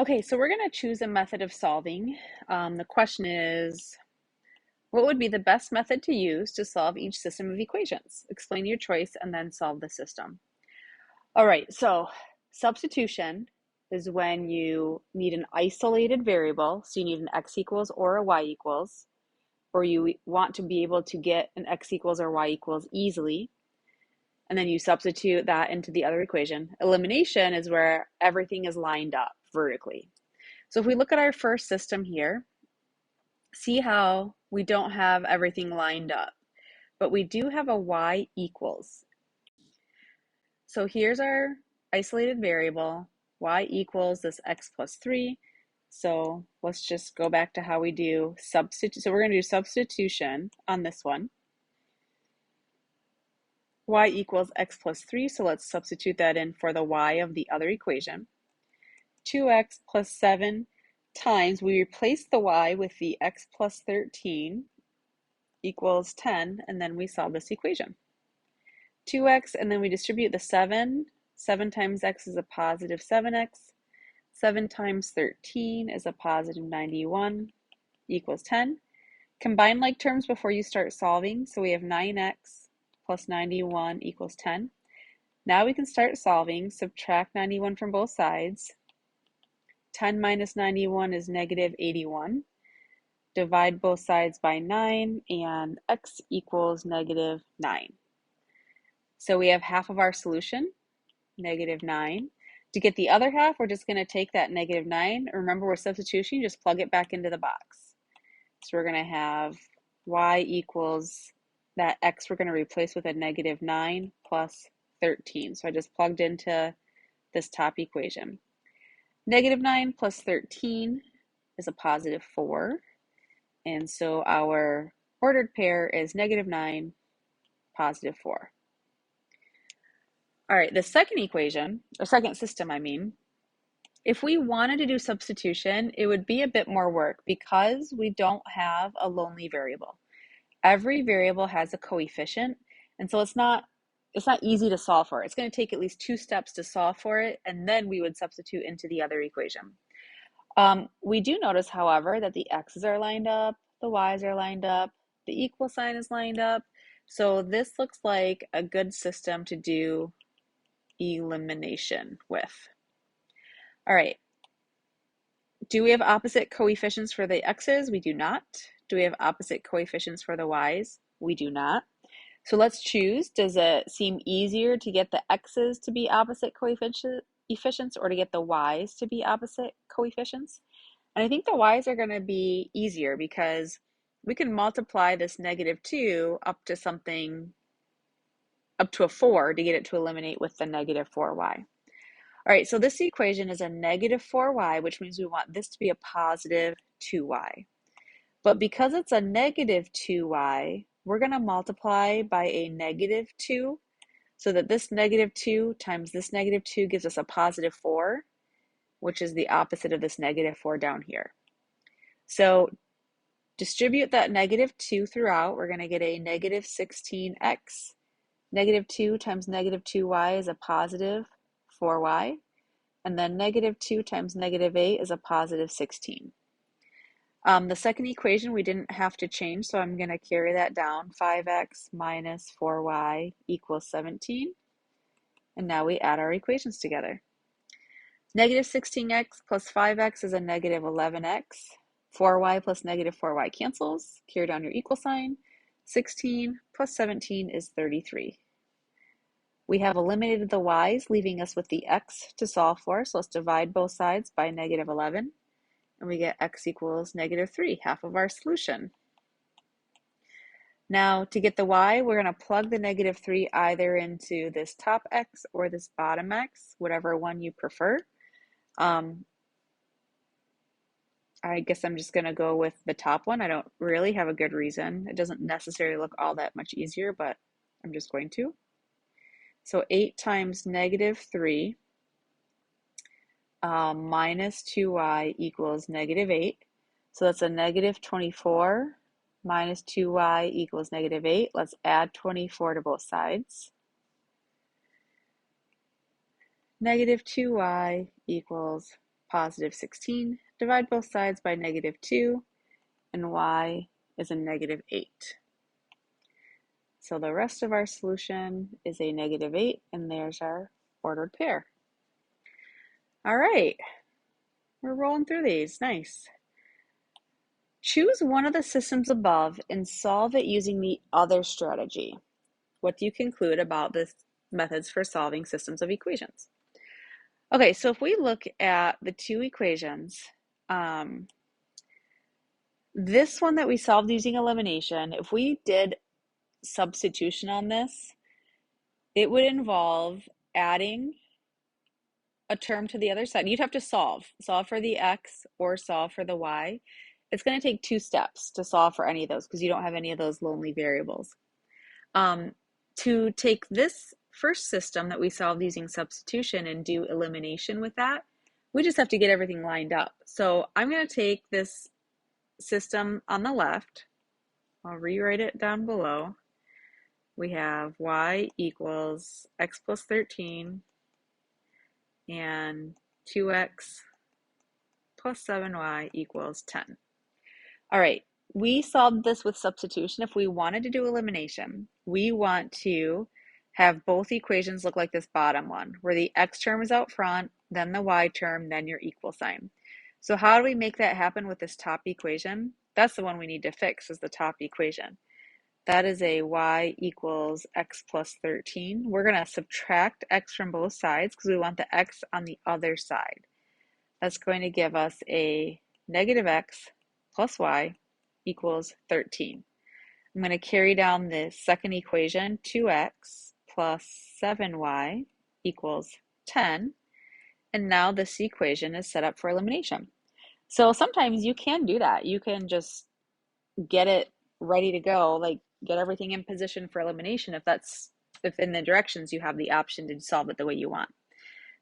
Okay, so we're going to choose a method of solving. The question is, what would be the best method to use to solve each system of equations? Explain your choice and then solve the system. All right, so substitution is when you need an isolated variable, so you need an x equals or a y equals, or you want to be able to get an x equals or y equals easily, and then you substitute that into the other equation. Elimination is where everything is lined up vertically. So if we look at our first system here, see how we don't have everything lined up, but we do have a y equals. So here's our isolated variable, y equals this x plus 3. So let's just go back to how we do substitute. So we're going to do substitution on this one. Y equals x plus 3, so let's substitute that in for the y of the other equation. 2x plus 7 times, we replace the y with the x plus 13 equals 10, and then we solve this equation. 2x, and then we distribute the 7. 7 times x is a positive 7x. 7 times 13 is a positive 91 equals 10. Combine like terms before you start solving. So we have 9x plus 91 equals 10. Now we can start solving. Subtract 91 from both sides. 10 minus 91 is negative 81. Divide both sides by 9, and x equals negative 9. So we have half of our solution, negative 9. To get the other half, we're just going to take that negative 9. Remember, we're substituting, just plug it back into the box. So we're going to have y equals that x we're going to replace with a negative 9 plus 13. So I just plugged into this top equation. Negative 9 plus 13 is a positive 4. And so our ordered pair is negative 9, positive 4. All right, the second equation, or second system, if we wanted to do substitution, it would be a bit more work because we don't have a lonely variable. Every variable has a coefficient, and so it's not easy to solve for. It's going to take at least 2 steps to solve for it, and then we would substitute into the other equation. We do notice, however, that the x's are lined up, the y's are lined up, the equal sign is lined up. So this looks like a good system to do elimination with. All right. Do we have opposite coefficients for the x's? We do not. Do we have opposite coefficients for the y's? We do not. So let's choose. Does it seem easier to get the x's to be opposite coefficients or to get the y's to be opposite coefficients? And I think the y's are going to be easier because we can multiply this negative 2 up to a 4 to get it to eliminate with the negative 4y. All right, so this equation is a negative 4y, which means we want this to be a positive 2y. But because it's a negative 2y, we're going to multiply by a negative 2 so that this negative 2 times this negative 2 gives us a positive 4, which is the opposite of this negative 4 down here. So distribute that negative 2 throughout. We're going to get a negative 16x. Negative 2 times negative 2y is a positive 4y. And then negative 2 times negative 8 is a positive 16. The second equation we didn't have to change, so I'm going to carry that down. 5x minus 4y equals 17. And now we add our equations together. Negative 16x plus 5x is a negative 11x. 4y plus negative 4y cancels. Carry down your equal sign. 16 plus 17 is 33. We have eliminated the y's, leaving us with the x to solve for. So let's divide both sides by negative 11. And we get x equals negative 3, half of our solution. Now to get the y, we're going to plug the negative 3 either into this top x or this bottom x, whatever one you prefer. I guess I'm just going to go with the top one. I don't really have a good reason. It doesn't necessarily look all that much easier, but I'm just going to. So 8 times negative 3 minus 2y equals negative 8. So that's a negative 24 minus 2y equals negative 8. Let's add 24 to both sides. Negative 2y equals positive 16. Divide both sides by negative 2, and y is a negative 8. So the rest of our solution is a negative 8, and there's our ordered pair. All right, we're rolling through these. Nice. Choose one of the systems above and solve it using the other strategy. What do you conclude about the methods for solving systems of equations? Okay, so if we look at the two equations, this one that we solved using elimination, if we did substitution on this, it would involve adding a term to the other side. You'd have to solve for the x or solve for the y. It's going to take 2 steps to solve for any of those because you don't have any of those lonely variables. To take this first system that we solved using substitution and do elimination with that, we just have to get everything lined up. So I'm going to take this system on the left. I'll rewrite it down below. We have y equals x plus 13 and 2x plus 7y equals 10. All right, we solved this with substitution. If we wanted to do elimination, we want to have both equations look like this bottom one, where the x term is out front, then the y term, then your equal sign. So how do we make that happen with this top equation? That's the one we need to fix, is the top equation. That is a y equals x plus 13. We're going to subtract x from both sides because we want the x on the other side. That's going to give us a negative x plus y equals 13. I'm going to carry down the second equation, 2x plus 7y equals 10. And now this equation is set up for elimination. So sometimes you can do that. You can just get it ready to go, like get everything in position for elimination if in the directions you have the option to solve it the way you want.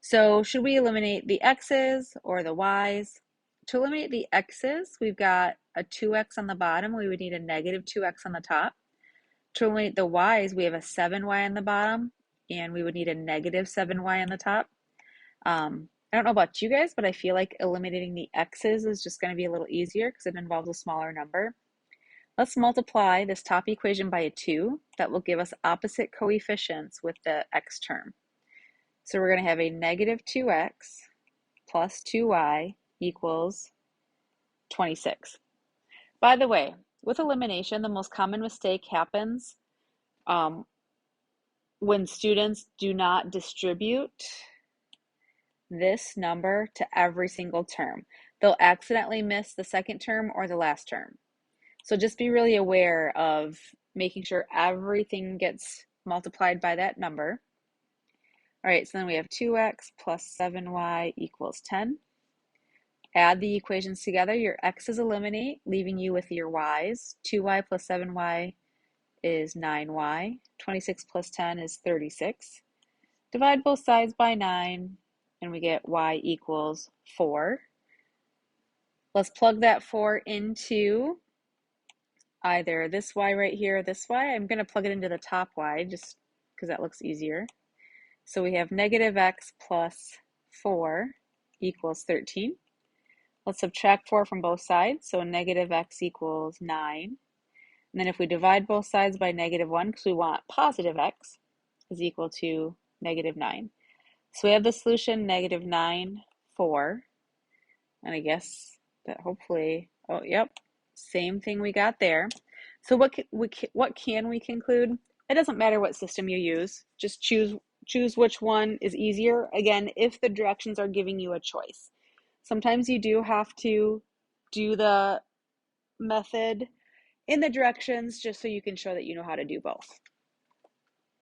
So should we eliminate the x's or the y's? To eliminate the x's, we've got a 2x on the bottom. We would need a negative 2x on the top. To eliminate the y's, we have a 7y on the bottom, and we would need a negative 7y on the top. I don't know about you guys, but I feel like eliminating the x's is just going to be a little easier because it involves a smaller number. Let's multiply this top equation by a 2. That will give us opposite coefficients with the x term. So we're going to have a negative 2x plus 2y equals 26. By the way, with elimination, the most common mistake happens when students do not distribute this number to every single term. They'll accidentally miss the second term or the last term. So just be really aware of making sure everything gets multiplied by that number. All right, so then we have 2x plus 7y equals 10. Add the equations together. Your x's eliminate, leaving you with your y's. 2y plus 7y is 9y. 26 plus 10 is 36. Divide both sides by 9, and we get y equals 4. Let's plug that 4 into either this y right here or this y. I'm going to plug it into the top y just because that looks easier. So we have negative x plus 4 equals 13. Let's subtract 4 from both sides. So negative x equals 9. And then if we divide both sides by negative 1, because we want positive x, is equal to negative 9. So we have the solution negative 9, 4. And I guess that hopefully, oh, yep, same thing we got there. So what can we conclude? It doesn't matter what system you use. Just choose which one is easier. Again, if the directions are giving you a choice. Sometimes you do have to do the method in the directions just so you can show that you know how to do both.